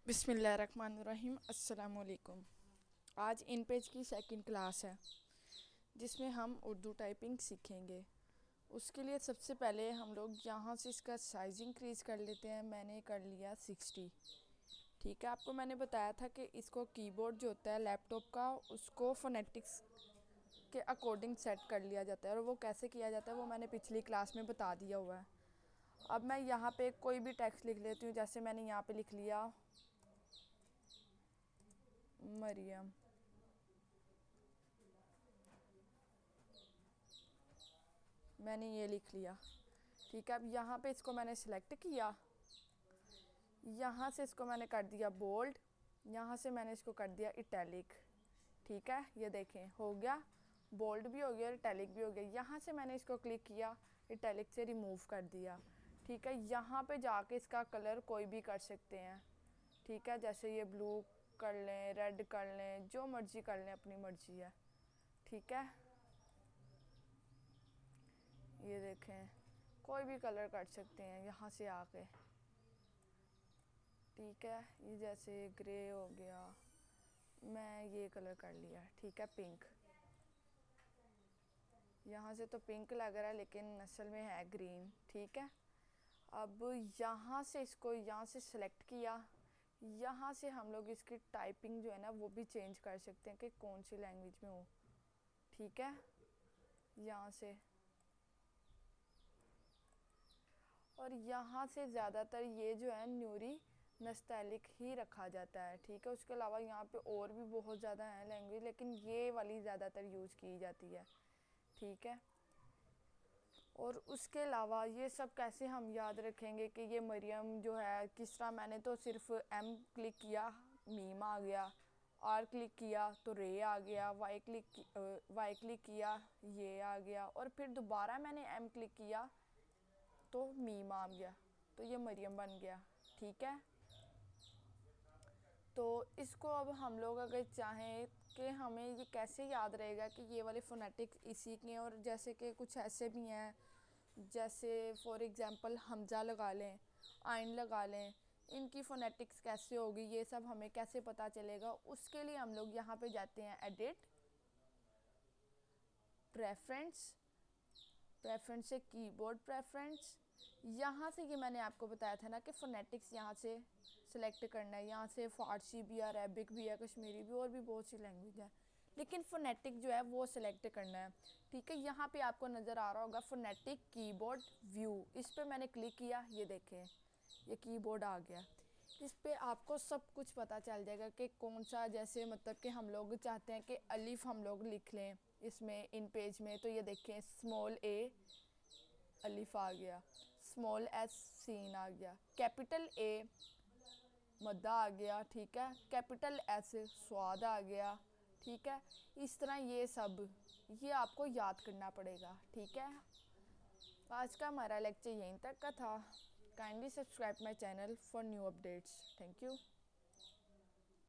बिस्मिल्लाहिर्रहमानिर्रहीम। अस्सलाम वालेकुम। आज इनपेज की सेकंड क्लास है जिसमें हम उर्दू टाइपिंग सीखेंगे। उसके लिए सबसे पहले हम लोग यहाँ से इसका साइज़ इंक्रीज़ कर लेते हैं। मैंने कर लिया 60। ठीक है, आपको मैंने बताया था कि इसको कीबोर्ड जो होता है लैपटॉप का उसको फोनेटिक्स के अकॉर्डिंग सेट कर लिया जाता है, और वो कैसे किया जाता है वो मैंने पिछली क्लास में बता दिया हुआ है। अब मैं यहाँ पे कोई भी टेक्स्ट लिख लेती हूँ। जैसे मैंने यहाँ पे लिख लिया मरियम। मैंने ये लिख लिया। ठीक है, अब यहाँ पे इसको मैंने सिलेक्ट किया, यहाँ से इसको मैंने कर दिया बोल्ड, यहाँ से मैंने इसको कर दिया इटैलिक। ठीक है, ये देखें हो गया, बोल्ड भी हो गया और इटैलिक भी हो गया। यहाँ से मैंने इसको क्लिक किया, इटैलिक से रिमूव कर दिया। ठीक है, यहाँ पे जाके इसका कलर कोई भी कर सकते हैं। ठीक है, जैसे ये ब्लू कर लें, रेड कर लें, जो मर्जी कर लें, अपनी मर्जी है। ठीक है, ये देखें कोई भी कलर कर सकते हैं यहाँ से आके। ठीक है, ये जैसे ग्रे हो गया, मैं ये कलर कर लिया। ठीक है, पिंक। यहाँ से तो पिंक लग रहा है लेकिन असल में है ग्रीन। ठीक है, अब यहाँ से इसको यहाँ से सेलेक्ट किया, यहाँ से हम लोग इसकी टाइपिंग जो है ना वो भी चेंज कर सकते हैं कि कौन सी लैंग्वेज में हो। ठीक है, यहाँ से और यहाँ से ज़्यादातर ये जो है न्यूरी नस्टैलिक ही रखा जाता है। ठीक है, उसके अलावा यहाँ पे और भी बहुत ज़्यादा हैं लैंग्वेज, लेकिन ये वाली ज़्यादातर यूज़ की जाती है। ठीक है, और उसके अलावा ये सब कैसे हम याद रखेंगे कि ये मरियम जो है किस तरह। मैंने तो सिर्फ एम क्लिक किया, मीम आ गया, आर क्लिक किया तो रे आ गया, वाई क्लिक किया, ये आ गया, और फिर दोबारा मैंने एम क्लिक किया तो मीम आ गया, तो ये मरियम बन गया। ठीक है, तो इसको अब हम लोग अगर चाहें कि हमें ये कैसे याद रहेगा कि ये वाले फोनेटिक्स इसी के, और जैसे कि कुछ ऐसे भी हैं जैसे फॉर एग्जांपल हमजा लगा लें, आइन लगा लें, इनकी फोनेटिक्स कैसे होगी ये सब हमें कैसे पता चलेगा। उसके लिए हम लोग यहाँ पे जाते हैं एडिट, प्रेफरेंस से कीबोर्ड प्रेफरेंस। यहाँ से ये मैंने आपको बताया था ना कि फोनेटिक्स यहाँ से सिलेक्ट करना है। यहाँ से फारसी भी है, अरेबिक भी है, कश्मीरी भी, और भी बहुत सी लैंग्वेज है, लेकिन फोनेटिक जो है वो सिलेक्ट करना है। ठीक है, यहाँ पे आपको नज़र आ रहा होगा फोनेटिक कीबोर्ड व्यू, इस पर मैंने क्लिक किया, ये देखें ये कीबोर्ड आ गया। इस पे आपको सब कुछ पता चल जाएगा कि कौन सा, जैसे मतलब कि हम लोग चाहते हैं कि अलिफ हम लोग लिख लें इसमें इन पेज में, तो ये देखें स्मॉल ए अलिफ आ गया, स्मॉल एस सीन आ गया, कैपिटल ए मद्दा आ गया। ठीक है, कैपिटल एस स्वाद आ गया। ठीक है, इस तरह ये सब ये आपको याद करना पड़ेगा। ठीक है, आज का हमारा लेक्चर यहीं तक का था। Kindly subscribe my channel for new updates. Thank you.